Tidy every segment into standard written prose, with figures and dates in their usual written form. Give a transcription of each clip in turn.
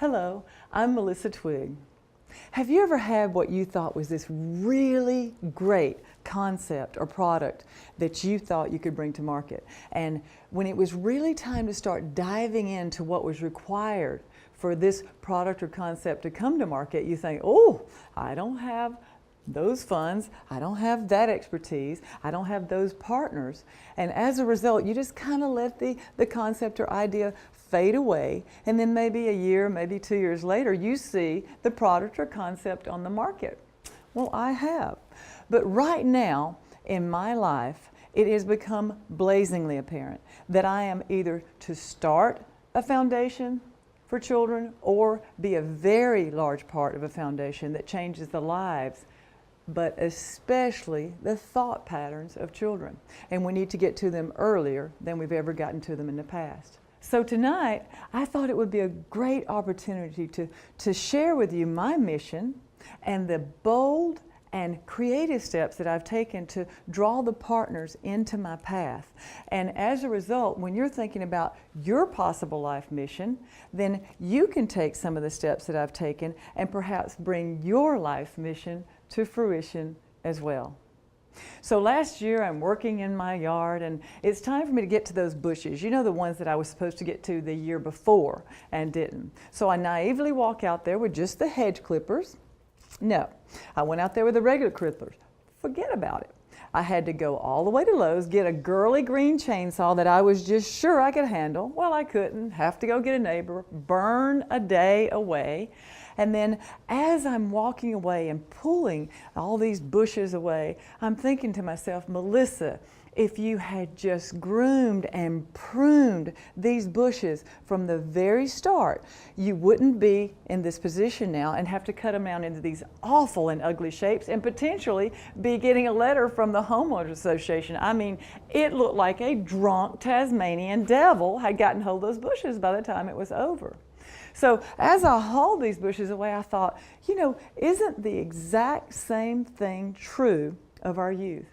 Hello, I'm Melissa Twigg. Have you ever had what you thought was this really great concept or product that you thought you could bring to market? And when it was really time to start diving into what was required for this product or concept to come to market, you think, oh, I don't have those funds, I don't have that expertise, I don't have those partners. And as a result, you just kind of let the concept or idea fade away, and then maybe a year, maybe 2 years later, you see the product or concept on the market. Well, I have. But right now in my life, it has become blazingly apparent that I am either to start a foundation for children or be a very large part of a foundation that changes the lives, but especially the thought patterns of children. And we need to get to them earlier than we've ever gotten to them in the past. So tonight, I thought it would be a great opportunity to share with you my mission and the bold and creative steps that I've taken to draw the partners into my path. And as a result, when you're thinking about your possible life mission, then you can take some of the steps that I've taken and perhaps bring your life mission to fruition as well. So last year I'm working in my yard and it's time for me to get to those bushes. You know, the ones that I was supposed to get to the year before and didn't. So I naively walk out there with just the hedge clippers. No, I went out there with the regular clippers. Forget about it. I had to go all the way to Lowe's, get a girly green chainsaw that I was just sure I could handle. Well, I couldn't. Have to go get a neighbor, burn a day away. And then as I'm walking away and pulling all these bushes away, I'm thinking to myself, Melissa, if you had just groomed and pruned these bushes from the very start, you wouldn't be in this position now and have to cut them down into these awful and ugly shapes and potentially be getting a letter from the homeowners association. I mean, it looked like a drunk Tasmanian devil had gotten hold of those bushes by the time it was over. So as I hauled these bushes away, I thought, you know, isn't the exact same thing true of our youth?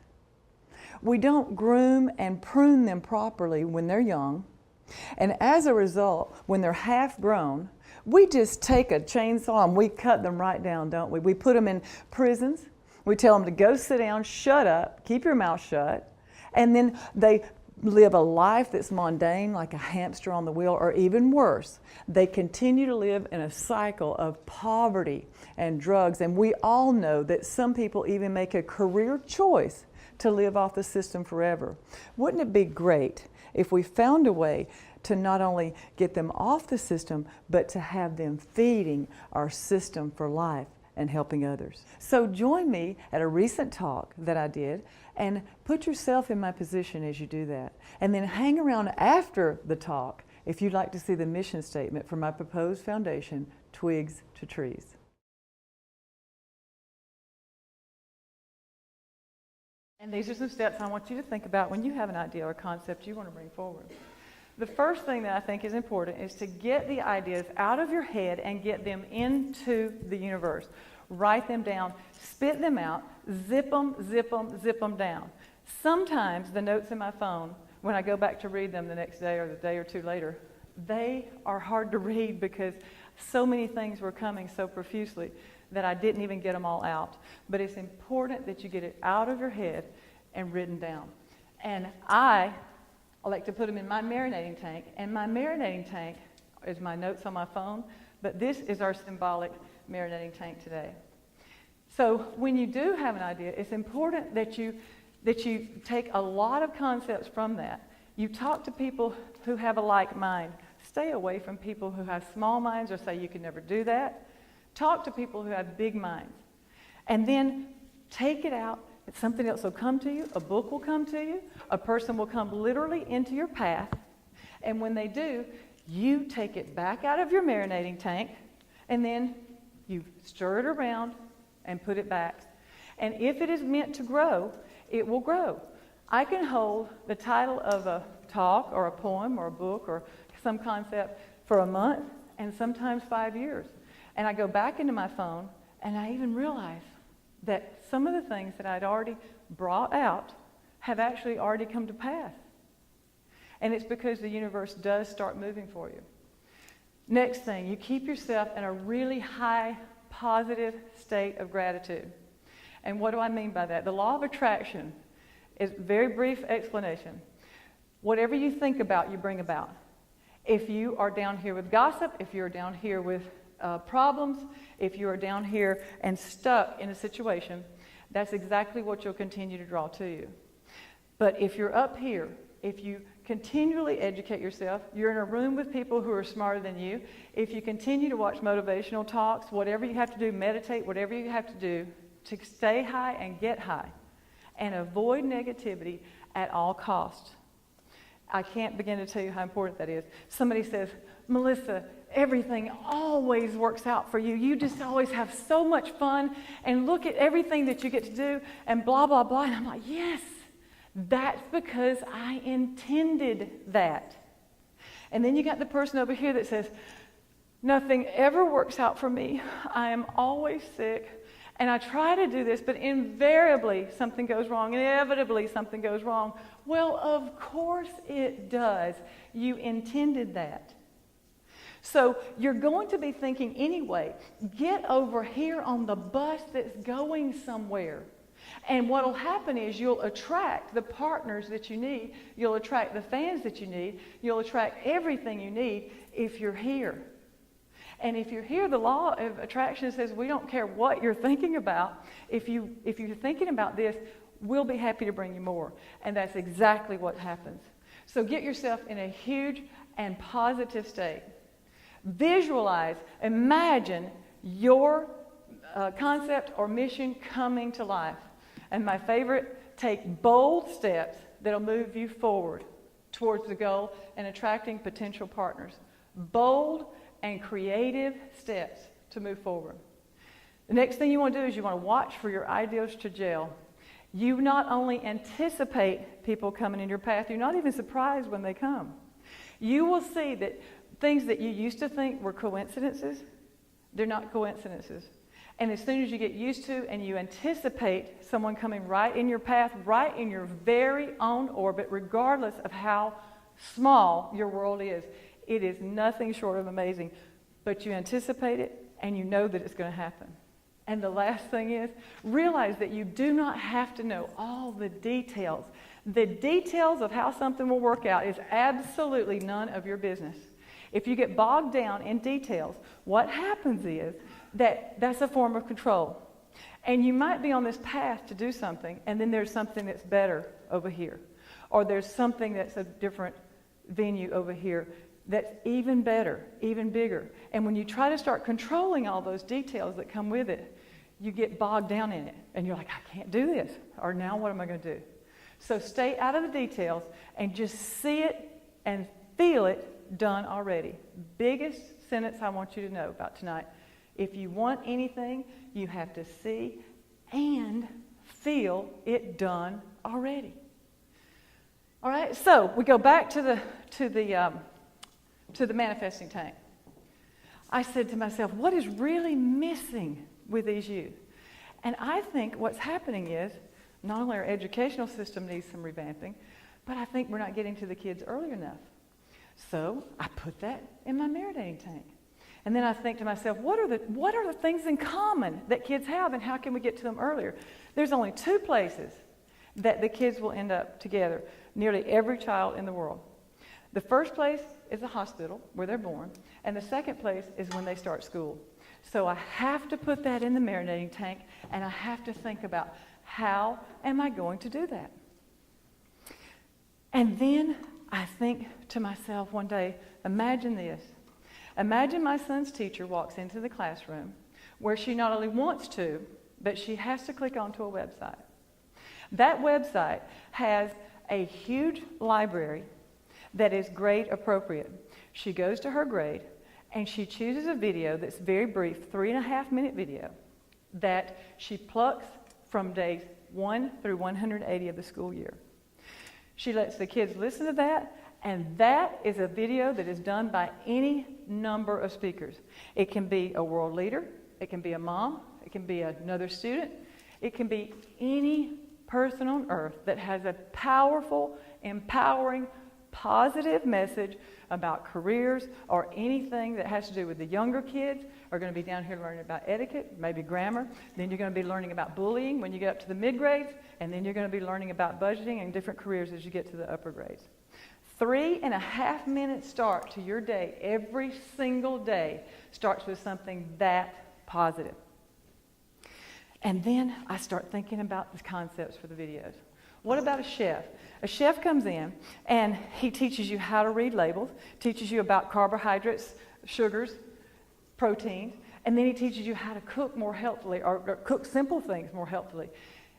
We don't groom and prune them properly when they're young. And as a result, when they're half grown, we just take a chainsaw and we cut them right down, don't we? We put them in prisons. We tell them to go sit down, shut up, keep your mouth shut. And then they live a life that's mundane, like a hamster on the wheel, or even worse. They continue to live in a cycle of poverty and drugs. And we all know that some people even make a career choice to live off the system forever. Wouldn't it be great if we found a way to not only get them off the system, but to have them feeding our system for life and helping others? So join me at a recent talk that I did and put yourself in my position as you do that. And then hang around after the talk if you'd like to see the mission statement for my proposed foundation, Twigs to Trees. And these are some steps I want you to think about when you have an idea or concept you want to bring forward. The first thing that I think is important is to get the ideas out of your head and get them into the universe. Write them down, spit them out, zip them down. Sometimes the notes in my phone, when I go back to read them the next day or the day or two later, they are hard to read because so many things were coming so profusely that I didn't even get them all out. But it's important that you get it out of your head and written down. And I like to put them in my marinating tank, and my marinating tank is my notes on my phone, but this is our symbolic marinating tank today. So when you do have an idea, it's important that you take a lot of concepts from that. You talk to people who have a like mind. Stay away from people who have small minds or say you can never do that. Talk to people who have big minds. And then take it out. Something else will come to you. A book will come to you. A person will come literally into your path. And when they do, you take it back out of your marinating tank, and then you stir it around and put it back. And if it is meant to grow, it will grow. I can hold the title of a talk or a poem or a book or some concept for a month and sometimes 5 years. And I go back into my phone and I even realize that some of the things that I'd already brought out have actually already come to pass. And it's because the universe does start moving for you. Next thing, you keep yourself in a really high positive state of gratitude. And what do I mean by that? The law of attraction is a very brief explanation. Whatever you think about, you bring about. If you are down here with gossip, if you're down here with problems, if you are down here and stuck in a situation, that's exactly what you'll continue to draw to you. But if you're up here, if you continually educate yourself, you're in a room with people who are smarter than you, if you continue to watch motivational talks, whatever you have to do, meditate, whatever you have to do to stay high and get high and avoid negativity at all costs. I can't begin to tell you how important that is. Somebody says, Melissa, everything always works out for you. You just always have so much fun and look at everything that you get to do and blah, blah, blah. And I'm like, yes, that's because I intended that. And then you got the person over here that says, nothing ever works out for me. I am always sick. And I try to do this, but invariably something goes wrong. Inevitably something goes wrong. Well, of course it does. You intended that. So you're going to be thinking anyway, get over here on the bus that's going somewhere. And what will happen is you'll attract the partners that you need. You'll attract the fans that you need. You'll attract everything you need if you're here. And if you're here, the law of attraction says we don't care what you're thinking about. If you're thinking about this, we'll be happy to bring you more. And that's exactly what happens. So get yourself in a huge and positive state. Visualize, imagine your concept or mission coming to life. And my favorite, take bold steps that'll move you forward towards the goal and attracting potential partners. Bold and creative steps to move forward. The next thing you want to do is you want to watch for your ideas to gel. You not only anticipate people coming in your path, you're not even surprised when they come. You will see that things that you used to think were coincidences, they're not coincidences. And as soon as you get used to and you anticipate someone coming right in your path, right in your very own orbit, regardless of how small your world is, it is nothing short of amazing. But you anticipate it and you know that it's going to happen. And the last thing is, realize that you do not have to know all the details. The details of how something will work out is absolutely none of your business. If you get bogged down in details, what happens is that's a form of control. And you might be on this path to do something, and then there's something that's better over here. Or there's something that's a different venue over here that's even better, even bigger. And when you try to start controlling all those details that come with it, you get bogged down in it. And you're like, I can't do this. Or now what am I going to do? So stay out of the details and just see it and feel it done already. Biggest sentence I want you to know about tonight. If you want anything, you have to see and feel it done already. All right, so we go back to the manifesting tank. I said to myself, what is really missing with these youth? And I think what's happening is not only our educational system needs some revamping, but I think we're not getting to the kids early enough. So I put that in my marinating tank. And then I think to myself, what are the things in common that kids have, and how can we get to them earlier? There's only two places that the kids will end up together, nearly every child in the world. The first place is a hospital where they're born, and the second place is when they start school. So I have to put that in the marinating tank, and I have to think about how am I going to do that? And then I think to myself one day, imagine this. Imagine my son's teacher walks into the classroom where she not only wants to, but she has to click onto a website. That website has a huge library that is grade appropriate. She goes to her grade and she chooses a video that's very brief, 3.5-minute video, that she plucks from days 1 through 180 of the school year. She lets the kids listen to that, and that is a video that is done by any number of speakers. It can be a world leader, it can be a mom, it can be another student, it can be any person on earth that has a powerful, empowering positive message about careers or anything that has to do with the younger kids are going to be down here learning about etiquette, maybe grammar. Then you're going to be learning about bullying when you get up to the mid-grades, and then you're going to be learning about budgeting and different careers as you get to the upper grades. 3.5 minute start to your day every single day starts with something that positive. And then I start thinking about the concepts for the videos. What about a chef? A chef comes in and he teaches you how to read labels, teaches you about carbohydrates, sugars, proteins, and then he teaches you how to cook more healthily or cook simple things more healthily.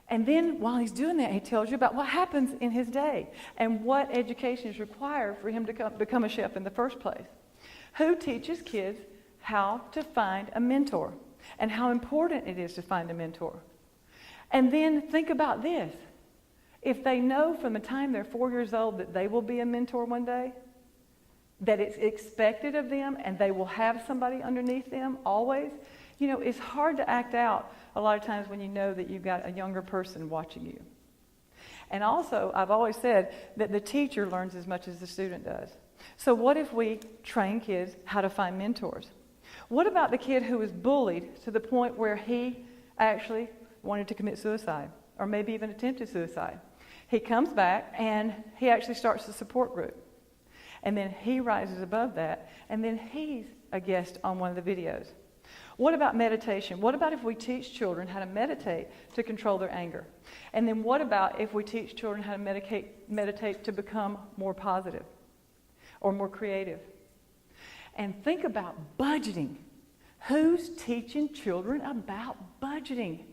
And then while he's doing that, he tells you about what happens in his day and what education is required for him to become a chef in the first place. Who teaches kids how to find a mentor and how important it is to find a mentor? And then think about this. If they know from the time they're 4 years old that they will be a mentor one day, that it's expected of them and they will have somebody underneath them always, you know, it's hard to act out a lot of times when you know that you've got a younger person watching you. And also, I've always said that the teacher learns as much as the student does. So what if we train kids how to find mentors? What about the kid who was bullied to the point where he actually wanted to commit suicide or maybe even attempted suicide? He comes back and he actually starts a support group. And then he rises above that, and then he's a guest on one of the videos. What about meditation? What about if we teach children how to meditate to control their anger? And then what about if we teach children how to meditate to become more positive or more creative? And think about budgeting. Who's teaching children about budgeting?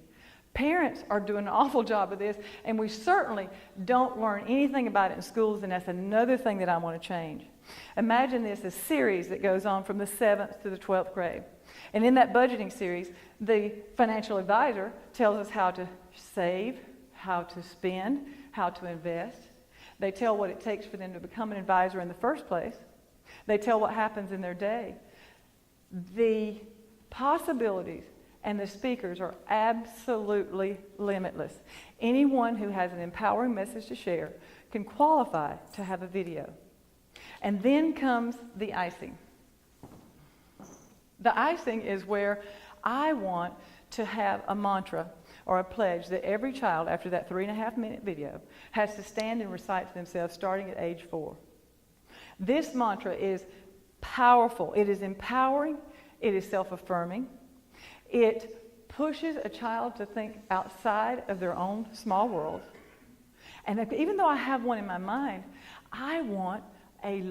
Parents are doing an awful job of this, and we certainly don't learn anything about it in schools, and that's another thing that I want to change. Imagine this, a series that goes on from the 7th to the 12th grade. And in that budgeting series, the financial advisor tells us how to save, how to spend, how to invest. They tell what it takes for them to become an advisor in the first place. They tell what happens in their day. The possibilities and the speakers are absolutely limitless. Anyone who has an empowering message to share can qualify to have a video. And then comes the icing. The icing is where I want to have a mantra or a pledge that every child, after that 3.5 minute video, has to stand and recite to themselves starting at age 4. This mantra is powerful. It is empowering. It is self-affirming. It pushes a child to think outside of their own small world. And even though I have one in my mind, I want a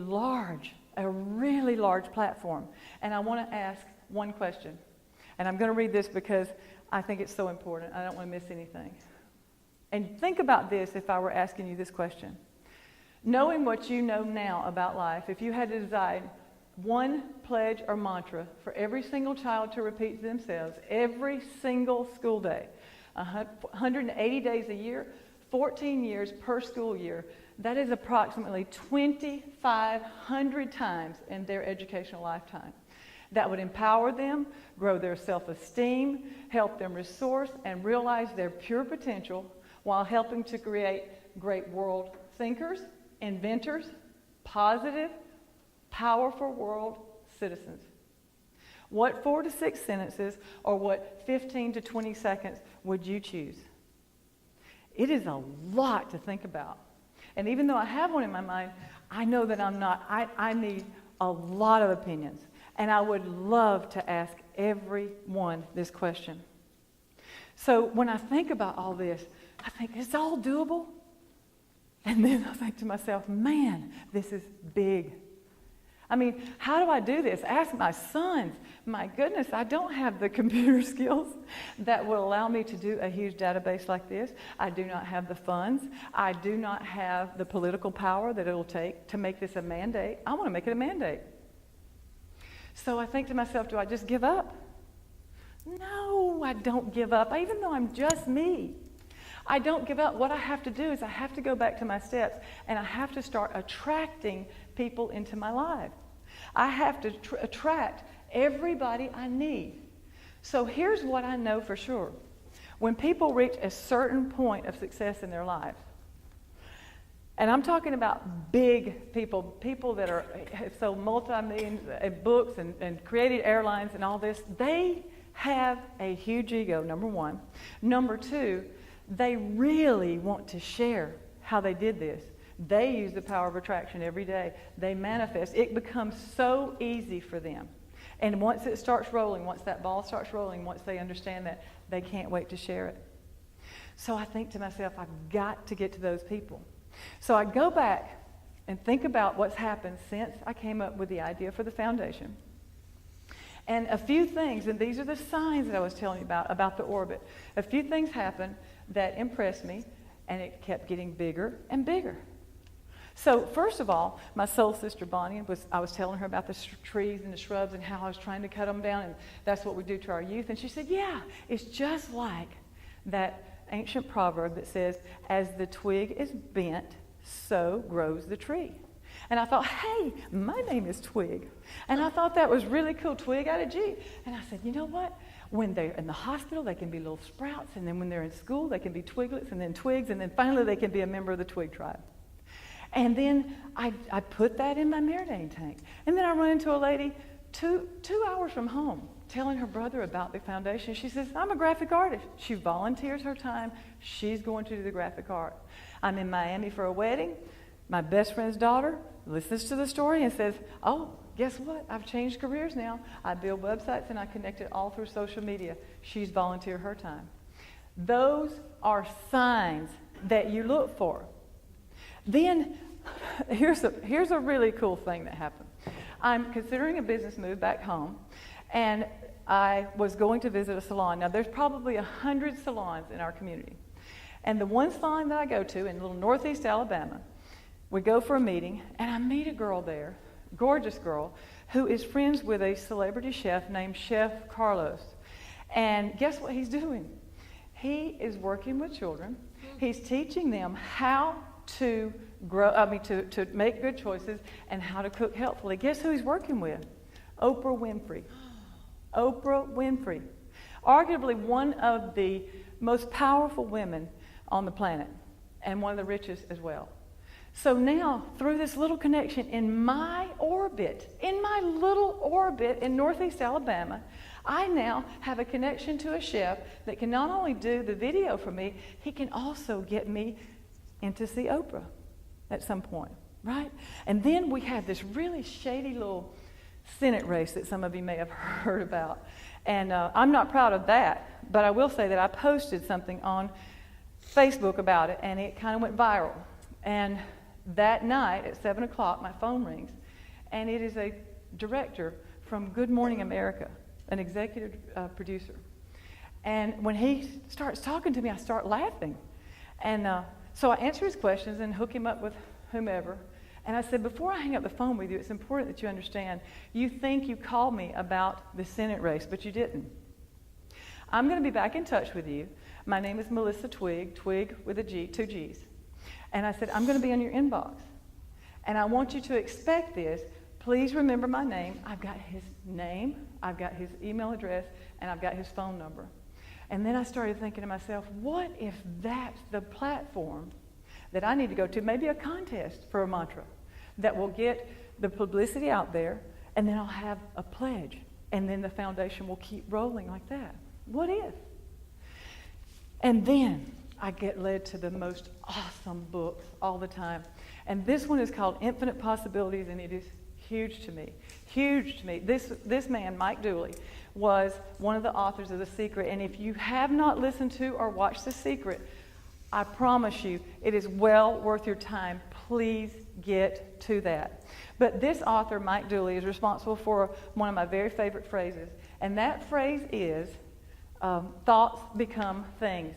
really large platform. And I want to ask one question. And I'm going to read this because I think it's so important. I don't want to miss anything. And think about this if I were asking you this question. Knowing what you know now about life, if you had to decide one pledge or mantra for every single child to repeat to themselves every single school day, 180 days a year, 14 years per school year, that is approximately 2,500 times in their educational lifetime. That would empower them, grow their self-esteem, help them resource and realize their pure potential while helping to create great world thinkers, inventors, positive, powerful world citizens. What 4 to 6 sentences or what 15 to 20 seconds would you choose? It is a lot to think about. And even though I have one in my mind, I know that I need a lot of opinions. And I would love to ask everyone this question. So when I think about all this, I think, it's all doable? And then I think to myself, man, this is big. I mean, how do I do this? Ask my sons. My goodness, I don't have the computer skills that will allow me to do a huge database like this. I do not have the funds. I do not have the political power that it will take to make this a mandate. I want to make it a mandate. So I think to myself, do I just give up? No, I don't give up, even though I'm just me. I don't give up. What I have to do is I have to go back to my steps, and I have to start attracting people into my life. I have to attract everybody I need. So here's what I know for sure. When people reach a certain point of success in their life, And I'm talking about big people, people that have sold multi-millions in books and created airlines and all this. They have a huge ego, number one. Number two, they really want to share how they did this. They use the power of attraction every day. They manifest. It becomes so easy for them. And once it starts rolling, once that ball starts rolling, once they understand that, they can't wait to share it. So I think to myself, I've got to get to those people. So I go back and think about what's happened since I came up with the idea for the foundation. And a few things, and these are the signs that I was telling you about the orbit. A few things happened that impressed me, and it kept getting bigger and bigger. So first of all, my soul sister Bonnie, I was telling her about the trees and the shrubs and how I was trying to cut them down, and that's what we do to our youth. And she said, yeah, it's just like that ancient proverb that says, as the twig is bent, so grows the tree. And I thought, hey, my name is Twigg. And I thought that was really cool, Twig out of G. And I said, you know what? When they're in the hospital, they can be little sprouts. And then when they're in school, they can be twiglets and then twigs. And then finally, they can be a member of the Twig tribe. And then I put that in my Maridane tank. And then I run into a lady two hours from home telling her brother about the foundation. She says, I'm a graphic artist. She volunteers her time. She's going to do the graphic art. I'm in Miami for a wedding. My best friend's daughter listens to the story and says, oh, guess what? I've changed careers now. I build websites and I connect it all through social media. She's volunteered her time. Those are signs that you look for. Then here's a really cool thing that happened. I'm considering a business move back home, and I was going to visit a salon. Now, there's probably 100 salons in our community. And the one salon that I go to in little northeast Alabama, we go for a meeting, and I meet a girl there, gorgeous girl, who is friends with a celebrity chef named Chef Carlos. And guess what he's doing? He is working with children. He's teaching them how to to make good choices and how to cook healthfully. Guess who he's working with? Oprah Winfrey. Oprah Winfrey. Arguably one of the most powerful women on the planet and one of the richest as well. So now, through this little connection in my orbit, in my little orbit in northeast Alabama, I now have a connection to a chef that can not only do the video for me, he can also get me in to see Oprah at some point, right? And then we have this really shady little Senate race that some of you may have heard about. And I'm not proud of that, but I will say that I posted something on Facebook about it, and it kind of went viral. And that night at 7 o'clock, my phone rings, and it is a director from Good Morning America, an executive producer. And when he starts talking to me, I start laughing. And so I answer his questions and hook him up with whomever. And I said, before I hang up the phone with you, it's important that you understand, you think you called me about the Senate race, but you didn't. I'm going to be back in touch with you. My name is Melissa Twigg, Twigg with a G, 2 G's. And I said, I'm going to be in your inbox. And I want you to expect this. Please remember my name. I've got his name, I've got his email address, and I've got his phone number. And then I started thinking to myself, what if that's the platform that I need to go to? Maybe a contest for a mantra that will get the publicity out there, and then I'll have a pledge, and then the foundation will keep rolling like that. What if? And then I get led to the most awesome books all the time. And this one is called Infinite Possibilities, and it is huge to me. Huge to me. This man, Mike Dooley, was one of the authors of The Secret. And if you have not listened to or watched The Secret, I promise you it is well worth your time. Please get to that. But this author, Mike Dooley, is responsible for one of my very favorite phrases. And that phrase is, thoughts become things.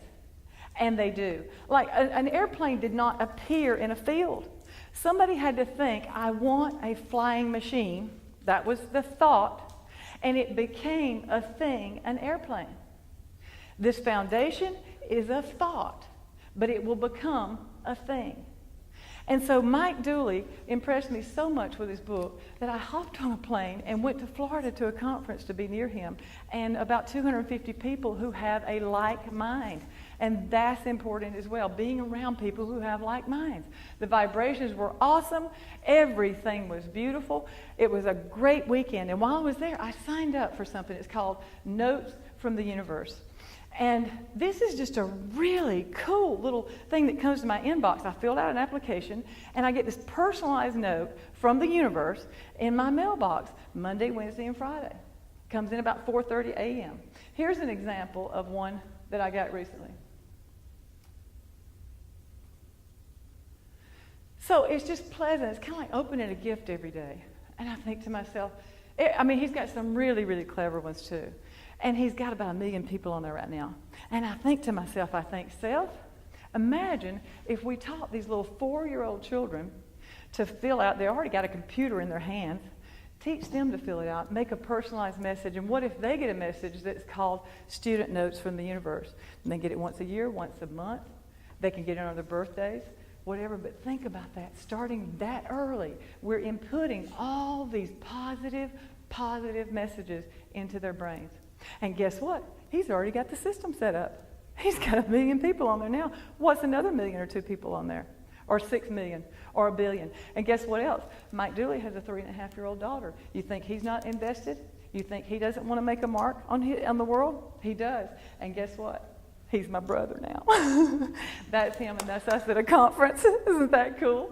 And they do. Like an airplane did not appear in a field. Somebody had to think, I want a flying machine. That was the thought. And it became a thing, an airplane. This foundation is a thought, but it will become a thing. And so Mike Dooley impressed me so much with his book that I hopped on a plane and went to Florida to a conference to be near him, and about 250 people who have a like mind. And that's important as well, being around people who have like minds. The vibrations were awesome. Everything was beautiful. It was a great weekend. And while I was there, I signed up for something. It's called Notes from the Universe. And this is just a really cool little thing that comes to my inbox. I filled out an application, and I get this personalized note from the universe in my mailbox Monday, Wednesday, and Friday. Comes in about 4:30 a.m. Here's an example of one that I got recently. So it's just pleasant. It's kind of like opening a gift every day. And I think to myself, he's got some really, really clever ones too. And he's got about 1 million people on there right now. And I think to myself, self, imagine if we taught these little 4-year-old children to fill out, they already got a computer in their hands, teach them to fill it out, make a personalized message. And what if they get a message that's called Student Notes from the Universe? And they get it once a year, once a month. They can get it on their birthdays, whatever. But think about that, starting that early. We're inputting all these positive messages into their brains. And guess what? He's already got the system set up. He's got 1 million people on there now. What's another 1 million or 2 people on there? Or 6 million? Or 1 billion? And guess what else? Mike Dooley has a 3.5-year-old daughter. You think he's not invested? You think he doesn't want to make a mark on the world? He does. And guess what? He's my brother now. That's him and that's us at a conference. Isn't that cool?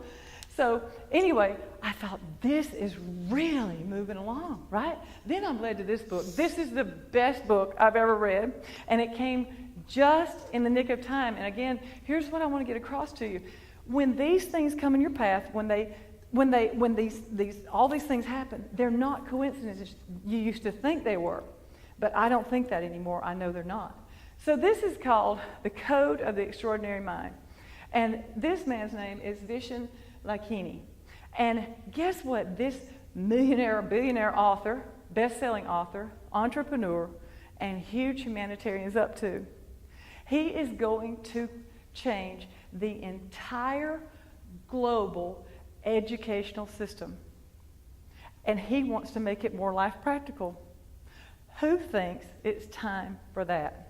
So anyway, I thought, this is really moving along, right? Then I'm led to this book. This is the best book I've ever read, and it came just in the nick of time. And again, here's what I want to get across to you. When these things come in your path, when all these things happen, they're not coincidences. You used to think they were, but I don't think that anymore. I know they're not. So this is called The Code of the Extraordinary Mind. And this man's name is VIshen Lakhiani. And guess what this millionaire, billionaire author, best-selling author, entrepreneur, and huge humanitarian is up to? He is going to change the entire global educational system. And he wants to make it more life practical. Who thinks it's time for that?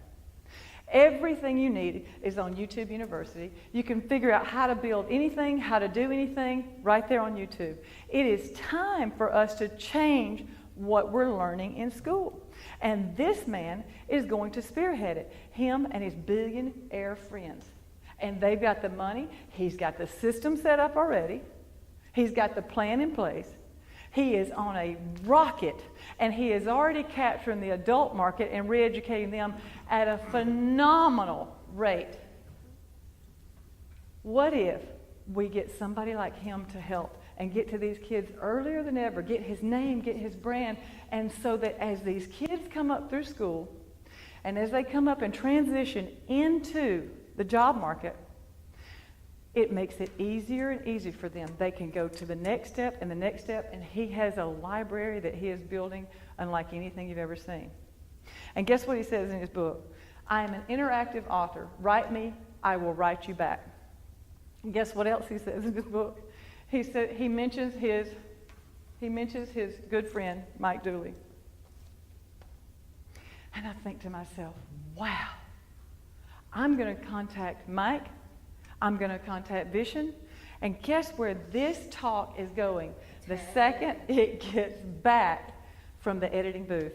Everything you need is on YouTube University. You can figure out how to build anything, how to do anything right there on YouTube. It is time for us to change what we're learning in school. And this man is going to spearhead it, him and his billionaire friends. And they've got the money. He's got the system set up already. He's got the plan in place. He is on a rocket, and he is already capturing the adult market and re-educating them at a phenomenal rate. What if we get somebody like him to help and get to these kids earlier than ever, get his name, get his brand, and so that as these kids come up through school and as they come up and transition into the job market, it makes it easier and easier for them. They can go to the next step and the next step, and he has a library that he is building unlike anything you've ever seen. And guess what he says in his book? I am an interactive author. Write me, I will write you back. And guess what else he says in his book? He mentions his good friend, Mike Dooley. And I think to myself, wow, I'm going to contact Mike. I'm going to contact VIshen, and guess where this talk is going? The second it gets back from the editing booth,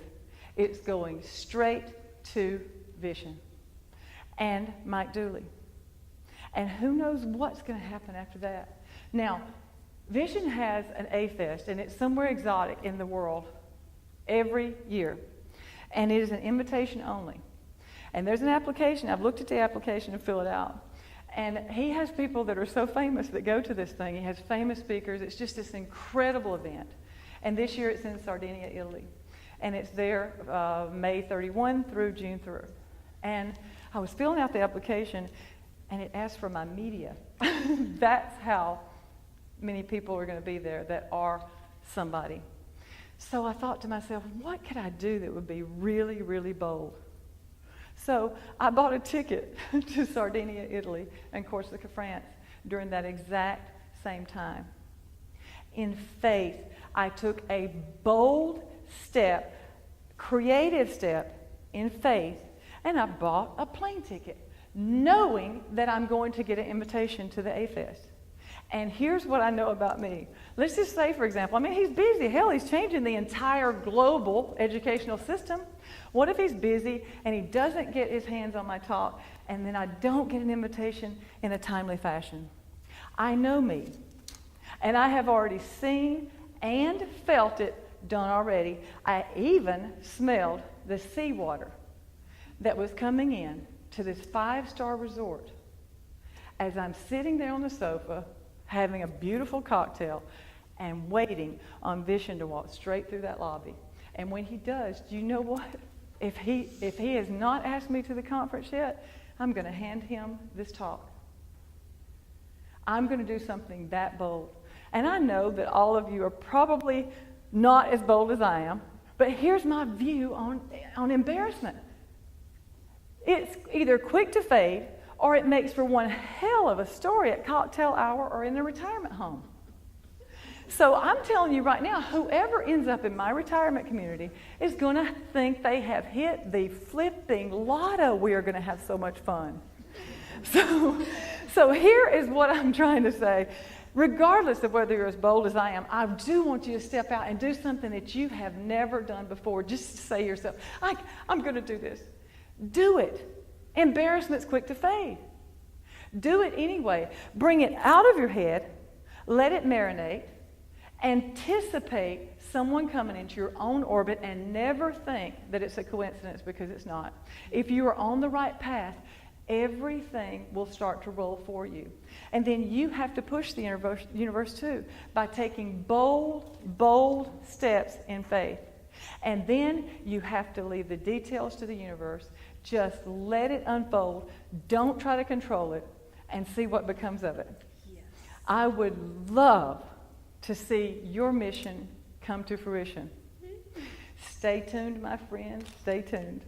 it's going straight to VIshen and Mike Dooley. And who knows what's going to happen after that. Now, VIshen has an A-Fest, and it's somewhere exotic in the world every year. And it is an invitation only. And there's an application. I've looked at the application and fill it out. And he has people that are so famous that go to this thing. He has famous speakers. It's just this incredible event. And this year it's in Sardinia, Italy. And it's there May 31 through June 3rd. And I was filling out the application, and it asked for my media. That's how many people are going to be there that are somebody. So I thought to myself, what could I do that would be really, really bold? So I bought a ticket to Sardinia, Italy, and Corsica, France during that exact same time. In faith, I took a bold step, creative step in faith, and I bought a plane ticket, knowing that I'm going to get an invitation to the A-Fest. And here's what I know about me. Let's just say, for example, I mean, he's busy. Hell, he's changing the entire global educational system. What if he's busy and he doesn't get his hands on my talk, and then I don't get an invitation in a timely fashion? I know me, and I have already seen and felt it done already. I even smelled the seawater that was coming in to this 5-star resort as I'm sitting there on the sofa having a beautiful cocktail and waiting on VIshen to walk straight through that lobby. And when he does, do you know what? If he has not asked me to the conference yet, I'm going to hand him this talk. I'm going to do something that bold. And I know that all of you are probably not as bold as I am, but here's my view on embarrassment. It's either quick to fade, or it makes for one hell of a story at cocktail hour or in a retirement home. So I'm telling you right now, whoever ends up in my retirement community is going to think they have hit the flipping lotto. We are going to have so much fun. So here is what I'm trying to say. Regardless of whether you're as bold as I am, I do want you to step out and do something that you have never done before. Just say to yourself, I'm going to do this. Do it. Embarrassment's quick to fade. Do it anyway. Bring it out of your head. Let it marinate. Anticipate someone coming into your own orbit, and never think that it's a coincidence, because it's not. If you are on the right path, everything will start to roll for you. And then you have to push the universe too, by taking bold steps in faith. And then you have to leave the details to the universe. Just let it unfold. Don't try to control it, and see what becomes of it. Yes. I would love to see your mission come to fruition. Stay tuned, my friends. Stay tuned.